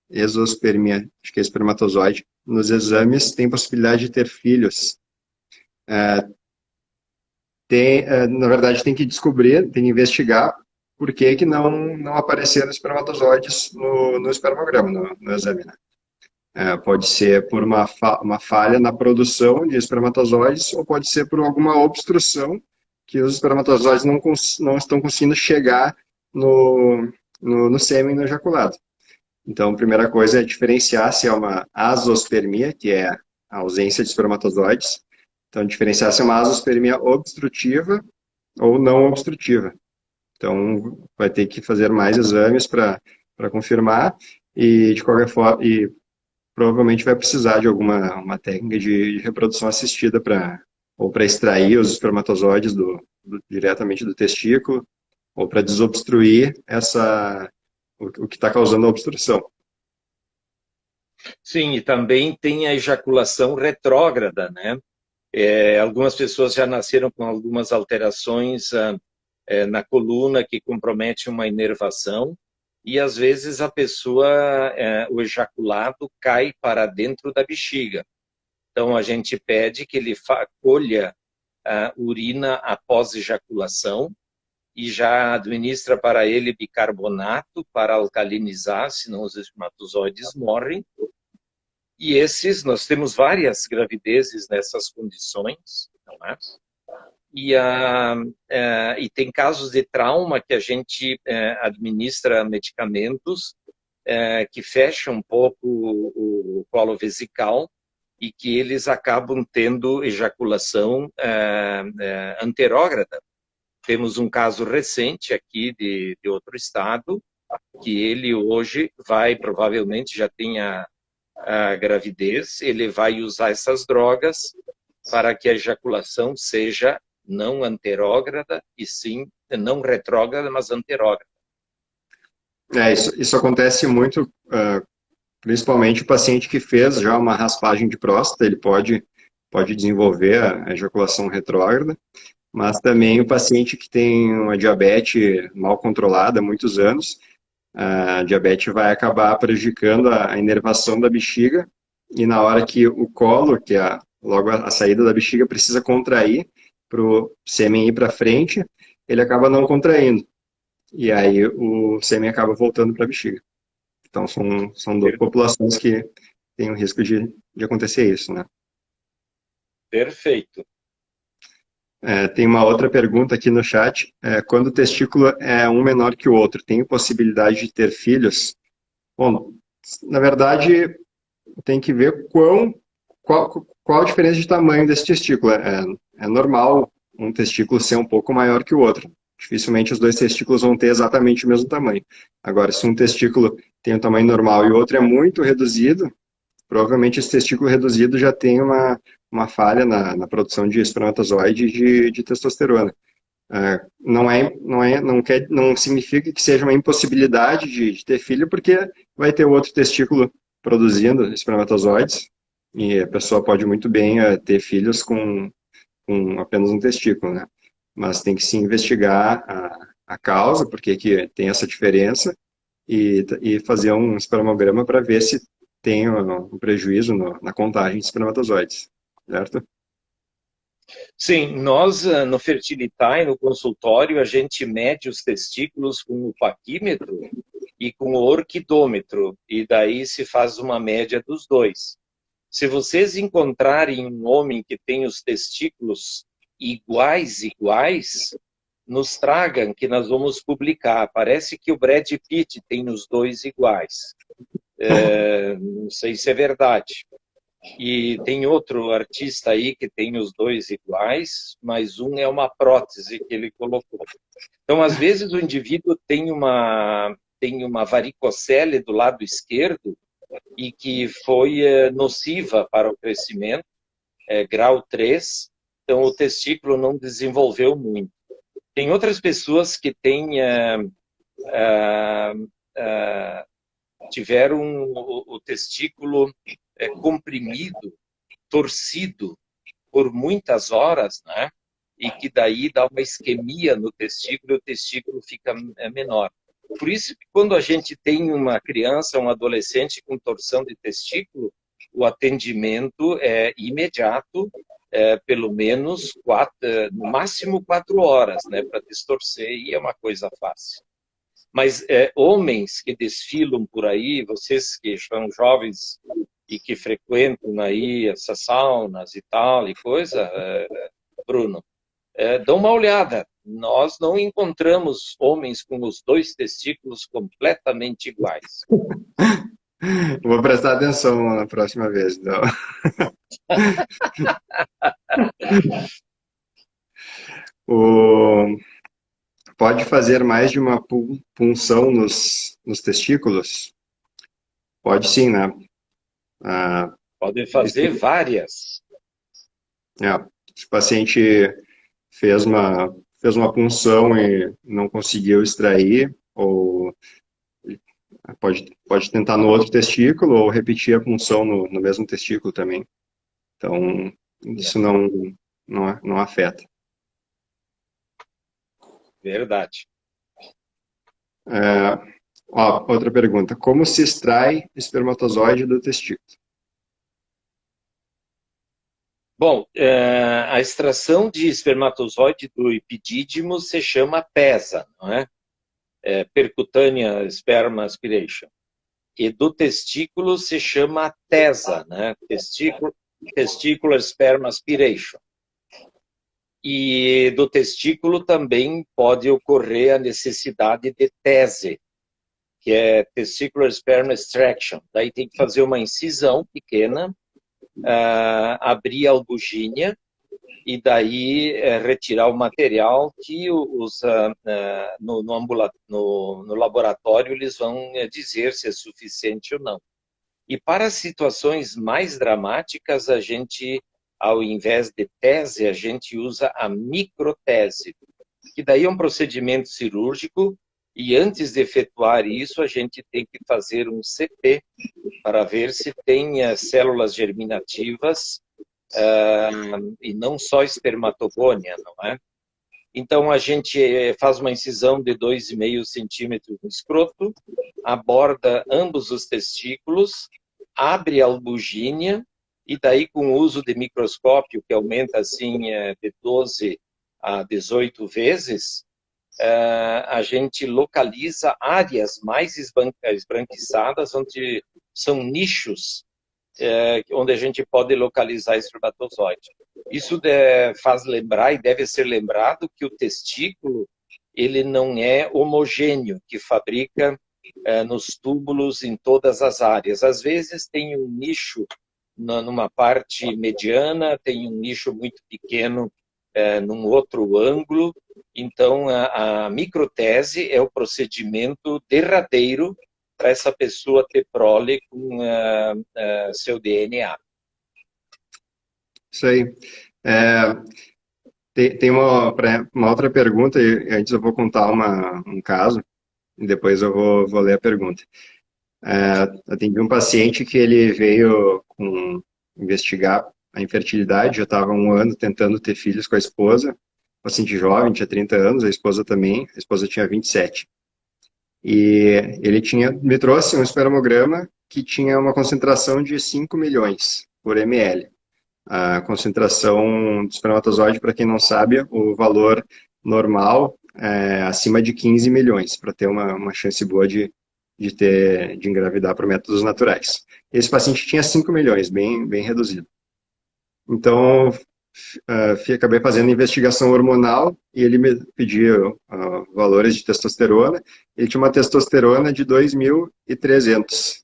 exospermia, acho que é espermatozoide, nos exames tem possibilidade de ter filhos. Na verdade, tem que descobrir, tem que investigar por que não apareceram espermatozoides no espermograma, no exame, né? Pode ser por uma falha na produção de espermatozoides ou pode ser por alguma obstrução que os espermatozoides não estão conseguindo chegar no sêmen, no ejaculado. Então, a primeira coisa é diferenciar se é uma azospermia, que é a ausência de espermatozoides. Então, diferenciar se é uma azoospermia obstrutiva ou não obstrutiva. Então, vai ter que fazer mais exames para confirmar e, de qualquer forma, e provavelmente vai precisar de alguma uma técnica de reprodução assistida ou para extrair os espermatozoides diretamente do testículo ou para desobstruir o que está causando a obstrução. Sim, e também tem a ejaculação retrógrada, né? Algumas pessoas já nasceram com algumas alterações na coluna que comprometem uma inervação e às vezes a pessoa, o ejaculado cai para dentro da bexiga. Então a gente pede que ele colha a urina após ejaculação e já administra para ele bicarbonato para alcalinizar, senão os espermatozoides morrem. E nós temos várias gravidezes nessas condições, não é? E tem casos de trauma que a gente administra medicamentos que fecham um pouco o colo vesical e que eles acabam tendo ejaculação anterógrada. Temos um caso recente aqui de outro estado, que ele hoje provavelmente já tem a gravidez, ele vai usar essas drogas para que a ejaculação seja não anterógrada, e sim, não retrógrada, mas anterógrada. Isso acontece muito, principalmente o paciente que fez já uma raspagem de próstata, ele pode desenvolver a ejaculação retrógrada, mas também o paciente que tem uma diabetes mal controlada há muitos anos, a diabetes vai acabar prejudicando a inervação da bexiga, e na hora que o colo, que é logo a saída da bexiga, precisa contrair para o sêmen ir para frente, ele acaba não contraindo. E aí o sêmen acaba voltando para a bexiga. Então são duas populações que têm o risco de acontecer isso, né? Perfeito. Tem uma outra pergunta aqui no chat. Quando o testículo é um menor que o outro, tem possibilidade de ter filhos? Bom, na verdade, tem que ver qual a diferença de tamanho desse testículo. É normal um testículo ser um pouco maior que o outro. Dificilmente os dois testículos vão ter exatamente o mesmo tamanho. Agora, se um testículo tem um tamanho normal e o outro é muito reduzido, provavelmente esse testículo reduzido já tem uma falha na produção de espermatozoide e de testosterona. Não significa que seja uma impossibilidade de ter filho, porque vai ter outro testículo produzindo espermatozoides, e a pessoa pode muito bem ter filhos com apenas um testículo, né? Mas tem que se investigar a causa, porque que tem essa diferença, e fazer um espermograma para ver se tem um prejuízo na contagem de espermatozoides, certo? Sim, nós no Fertility, no consultório, a gente mede os testículos com o paquímetro e com o orquidômetro, e daí se faz uma média dos dois. Se vocês encontrarem um homem que tem os testículos iguais, nos tragam que nós vamos publicar. Parece que o Brad Pitt tem os dois iguais. Não sei se é verdade. E tem outro artista aí que tem os dois iguais, mas um é uma prótese que ele colocou. Então, às vezes, o indivíduo tem uma varicocele do lado esquerdo e que foi nociva para o crescimento, grau 3, então o testículo não desenvolveu muito. Tem outras pessoas que tiveram o testículo comprimido, torcido por muitas horas, né? E que daí dá uma isquemia no testículo e o testículo fica menor. Por isso que quando a gente tem uma criança, um adolescente com torção de testículo, o atendimento é imediato, pelo menos no máximo 4 horas, né, para distorcer, e é uma coisa fácil. Mas homens que desfilam por aí, vocês que são jovens e que frequentam aí essas saunas e tal e coisa, Bruno, dão uma olhada. Nós não encontramos homens com os dois testículos completamente iguais. Vou prestar atenção na próxima vez, então. O... Pode fazer mais de uma punção nos testículos? Pode sim, né? Ah, Pode fazer várias. é, se o paciente fez uma punção e não conseguiu extrair, ou pode tentar no outro testículo, ou repetir a punção no mesmo testículo também. Então, isso não afeta. Verdade. É, ó, outra pergunta. Como se extrai espermatozoide do testículo? Bom, a extração de espermatozoide do epidídimo se chama PESA, não é? Percutânea Sperm Aspiration. E do testículo se chama TESA, né? Testicular Sperm Aspiration. E do testículo também pode ocorrer a necessidade de TESE, que é Testicular Sperm Extraction. Daí tem que fazer uma incisão pequena, abrir a albugínea e daí retirar o material que no laboratório eles vão dizer se é suficiente ou não. E para situações mais dramáticas, a gente, ao invés de tese, a gente usa a microtese, que daí é um procedimento cirúrgico e antes de efetuar isso, a gente tem que fazer um CT para ver se tem células germinativas e não só espermatogônia, não é? Então, a gente faz uma incisão de 2,5 centímetros no escroto, aborda ambos os testículos, abre a albugínea, e daí, com o uso de microscópio, que aumenta assim de 12 a 18 vezes, a gente localiza áreas mais esbranquiçadas, onde são nichos onde a gente pode localizar espermatozoide. Isso faz lembrar e deve ser lembrado que o testículo ele não é homogêneo, que fabrica nos túbulos em todas as áreas. Às vezes tem um nicho numa parte mediana, tem um nicho muito pequeno num outro ângulo. Então, a microtese é o procedimento derradeiro para essa pessoa ter prole com seu DNA. Isso aí. É, tem uma outra pergunta, e antes eu vou contar um caso, e depois eu vou ler a pergunta. Atendi um paciente que ele veio investigar a infertilidade, já estava há um ano tentando ter filhos com a esposa, paciente jovem, tinha 30 anos, a esposa também, a esposa tinha 27. E ele me trouxe um espermograma que tinha uma concentração de 5 milhões por ml. A concentração do espermatozoide, para quem não sabe, o valor normal é acima de 15 milhões, para ter uma chance boa de engravidar por métodos naturais. Esse paciente tinha 5 milhões, bem reduzido. Então, acabei fazendo investigação hormonal e ele me pediu valores de testosterona. Ele tinha uma testosterona de 2.300. O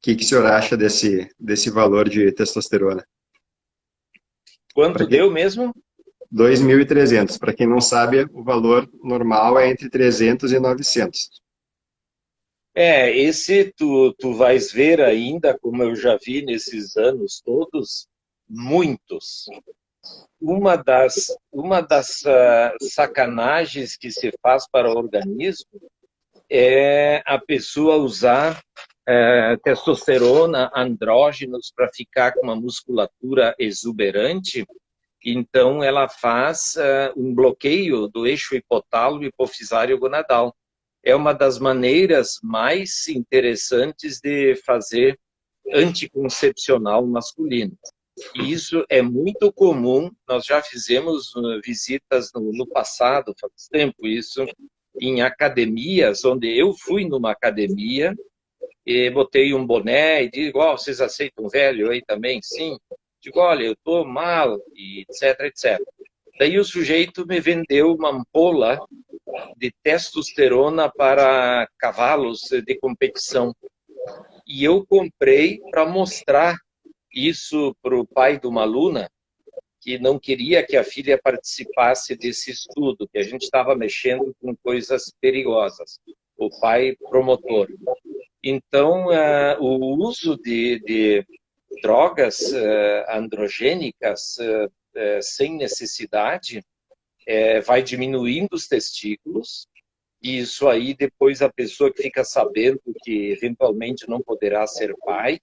que o senhor acha desse valor de testosterona? Quanto deu mesmo? 2.300. Para quem não sabe, o valor normal é entre 300 e 900. Esse tu vais ver ainda, como eu já vi nesses anos todos, muitos. Uma das sacanagens que se faz para o organismo é a pessoa usar testosterona, andrógenos para ficar com uma musculatura exuberante. Então, ela faz um bloqueio do eixo hipotálamo hipofisário gonadal. É uma das maneiras mais interessantes de fazer anticoncepcional masculino. E isso é muito comum, nós já fizemos visitas no passado, faz tempo isso, em academias, onde eu fui numa academia e botei um boné e digo, vocês aceitam velho aí também? Sim. Digo, olha, eu estou mal, e etc, etc. Daí o sujeito me vendeu uma ampola de testosterona para cavalos de competição. E eu comprei para mostrar isso para o pai de uma aluna que não queria que a filha participasse desse estudo, que a gente estava mexendo com coisas perigosas. O pai promotor. Então, o uso de drogas androgênicas sem necessidade vai diminuindo os testículos, e isso aí depois a pessoa que fica sabendo que eventualmente não poderá ser pai,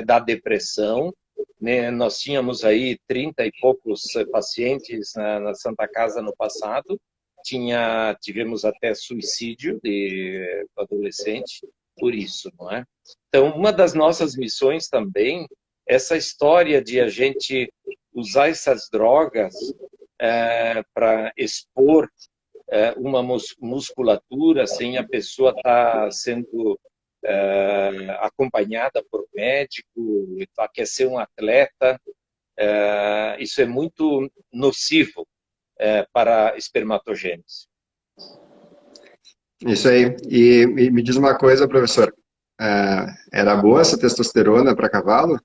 dá depressão, né? Nós tínhamos aí 30 e poucos pacientes na Santa Casa no passado, tivemos até suicídio de adolescente por isso, não é? Então, uma das nossas missões também, essa história de a gente usar essas drogas para expor uma musculatura sem a pessoa estar sendo acompanhada por médico, quer ser um atleta, isso é muito nocivo para a espermatogênese. Isso aí. E me diz uma coisa, professor. Era boa essa testosterona para cavalo?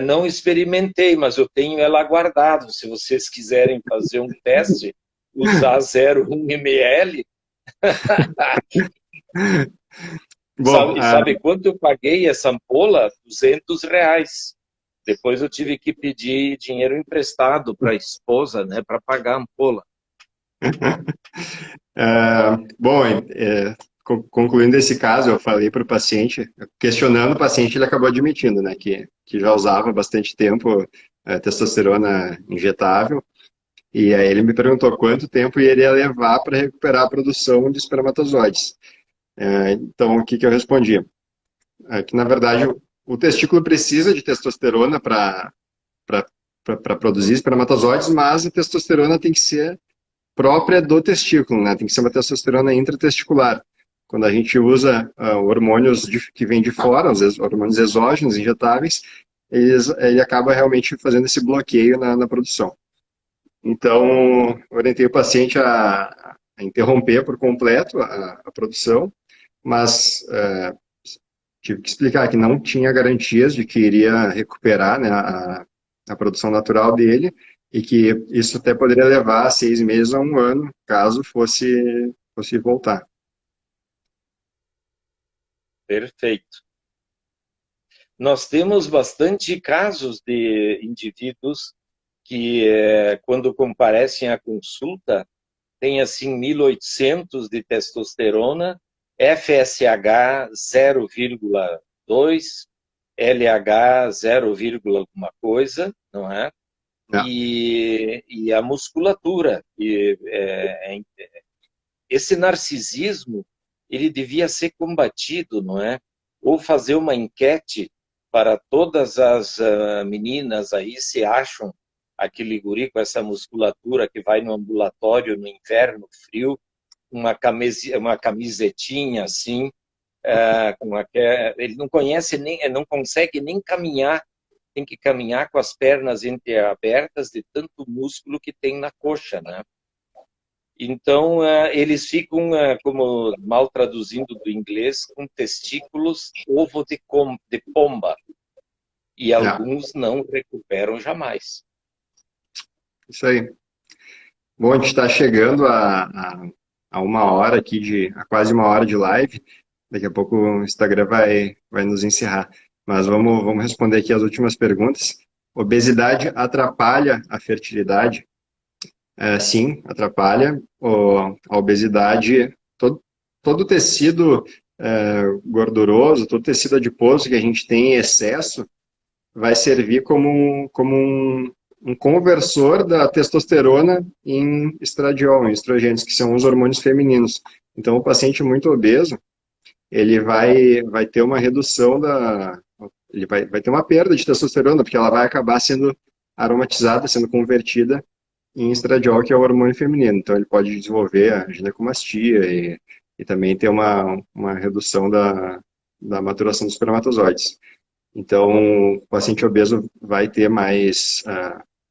Não experimentei, mas eu tenho ela guardado. Se vocês quiserem fazer um teste, usar 0,1 ml. Bom, sabe quanto eu paguei essa ampola? R$ 200. Depois eu tive que pedir dinheiro emprestado para a esposa, né, para pagar a ampola. bom, concluindo esse caso, eu falei para o paciente, questionando o paciente, ele acabou admitindo, né, que já usava há bastante tempo testosterona injetável, e aí ele me perguntou quanto tempo iria levar para recuperar a produção de espermatozoides. Então, o que eu respondi? Que, na verdade, o testículo precisa de testosterona para produzir espermatozoides, mas a testosterona tem que ser própria do testículo, né? Tem que ser uma testosterona intratesticular. Quando a gente usa hormônios que vêm de fora, os hormônios exógenos, injetáveis, ele acaba realmente fazendo esse bloqueio na produção. Então, orientei o paciente a interromper por completo a produção, mas tive que explicar que não tinha garantias de que iria recuperar, né, a produção natural dele, e que isso até poderia levar 6 meses a 1 ano, caso fosse voltar. Perfeito. Nós temos bastante casos de indivíduos que, quando comparecem à consulta, tem assim 1.800 de testosterona, FSH 0,2, LH 0, alguma coisa, não é? E a musculatura. Esse narcisismo, ele devia ser combatido, não é? Ou fazer uma enquete para todas as meninas aí se acham aquele guri com essa musculatura que vai no ambulatório no inverno frio, uma camisetinha assim, ele não conhece nem, não consegue nem caminhar, tem que caminhar com as pernas entreabertas de tanto músculo que tem na coxa, né? Então, eles ficam, como mal traduzindo do inglês, com testículos ovo de pomba. E alguns não recuperam jamais. Isso aí. Bom, a gente está chegando a 1 hora aqui, a quase 1 hora de live. Daqui a pouco o Instagram vai nos encerrar. Mas vamos responder aqui as últimas perguntas. Obesidade atrapalha a fertilidade? Sim, atrapalha. A obesidade, todo tecido gorduroso, todo tecido adiposo que a gente tem em excesso, vai servir como um conversor da testosterona em estradiol, em estrogênios, que são os hormônios femininos. Então, o paciente muito obeso, ele vai ter uma redução ele vai ter uma perda de testosterona, porque ela vai acabar sendo aromatizada, sendo convertida em estradiol, que é o hormônio feminino. Então, ele pode desenvolver a ginecomastia e também ter uma redução da maturação dos espermatozoides. Então, o paciente obeso vai ter mais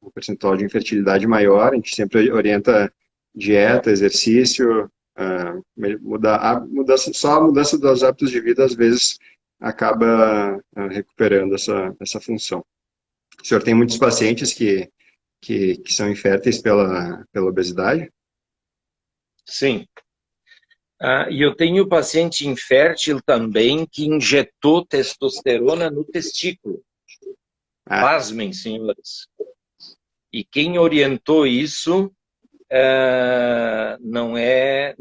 um percentual de infertilidade maior. A gente sempre orienta dieta, exercício, Só a mudança dos hábitos de vida, às vezes, acaba recuperando essa função. O senhor tem muitos pacientes que são inférteis pela obesidade? Sim. E eu tenho paciente infértil também que injetou testosterona no testículo. Pasmem, senhores. E quem orientou isso não é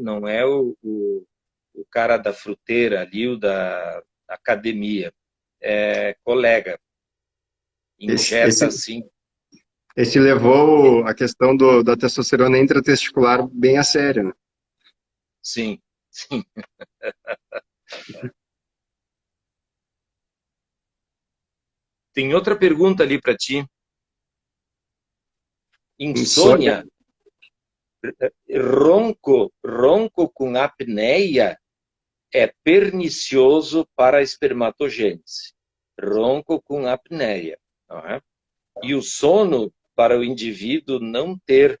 o cara da fruteira ali, o da academia. É colega. Injeta assim. Esse levou a questão da testosterona intratesticular bem a sério, né? Sim, sim. Tem outra pergunta ali para ti. Insônia? Ronco com apneia é pernicioso para a espermatogênese. Ronco com apneia. Não é? E o sono, para o indivíduo não ter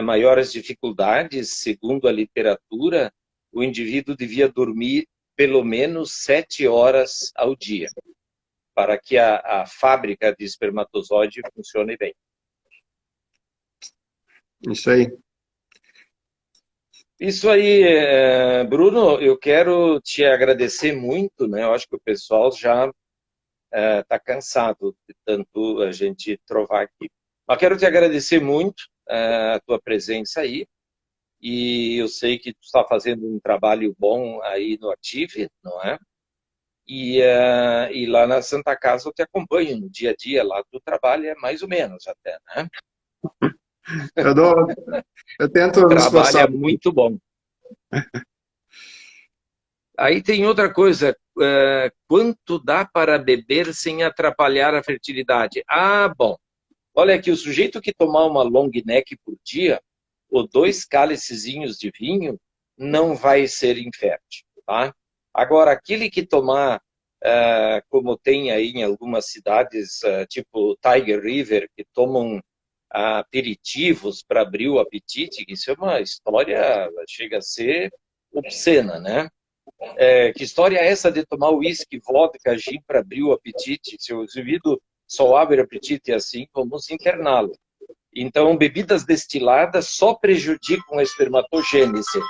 maiores dificuldades, segundo a literatura, o indivíduo devia dormir pelo menos 7 horas ao dia, para que a fábrica de espermatozoide funcione bem. Isso aí. Isso aí, Bruno, eu quero te agradecer muito, né? Eu acho que o pessoal já está cansado de tanto a gente trovar aqui. Mas quero te agradecer muito a tua presença aí. E eu sei que tu está fazendo um trabalho bom aí no Ative, não é? E lá na Santa Casa eu te acompanho no dia a dia, lá tu trabalha mais ou menos até, né? Eu tento me Trabalho esforçar. é muito bom. Aí tem outra coisa, quanto dá para beber sem atrapalhar a fertilidade? Bom, olha aqui, o sujeito que tomar uma long neck por dia, ou 2 cálicezinhos de vinho, não vai ser infértil, tá? Agora, aquele que tomar, como tem aí em algumas cidades, tipo Tiger River, que tomam aperitivos para abrir o apetite, isso é uma história, chega a ser obscena, né? Que história é essa de tomar uísque, vodka, gin para abrir o apetite? Se o indivíduo só abre o apetite assim, vamos interná-lo. Então, bebidas destiladas só prejudicam a espermatogênese.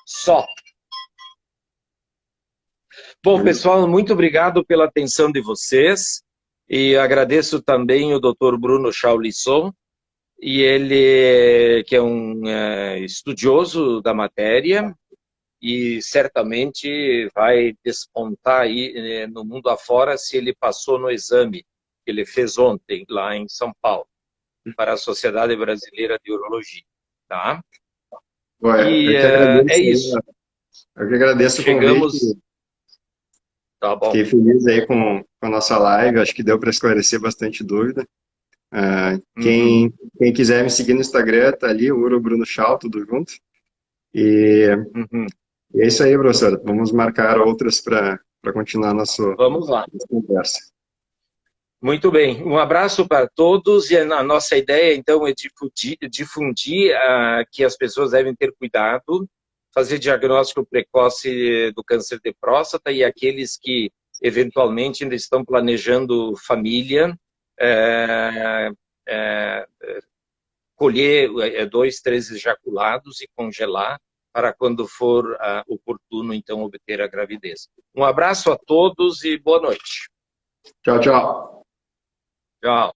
Só. Bom, pessoal, muito obrigado pela atenção de vocês. E agradeço também o Dr. Bruno Chaulisson, e ele que é um estudioso da matéria e certamente vai despontar aí no mundo afora se ele passou no exame que ele fez ontem lá em São Paulo para a Sociedade Brasileira de Urologia, tá? Eu que agradeço, é isso. Eu que agradeço o Chegamos. convite. Tá bom. Fiquei feliz aí com a nossa live. Acho que deu para esclarecer bastante dúvida. Quem quiser me seguir no Instagram, tá ali, o Uro Bruno Chau, tudo junto. E é isso aí, professor. Vamos marcar outras para continuar Vamos lá. nossa conversa. Muito bem. Um abraço para todos. E a nossa ideia, então, é difundir que as pessoas devem ter cuidado, fazer diagnóstico precoce do câncer de próstata, e aqueles que, eventualmente, ainda estão planejando família, colher 2, 3 ejaculados e congelar para quando for oportuno, então, obter a gravidez. Um abraço a todos e boa noite. Tchau, tchau. Tchau.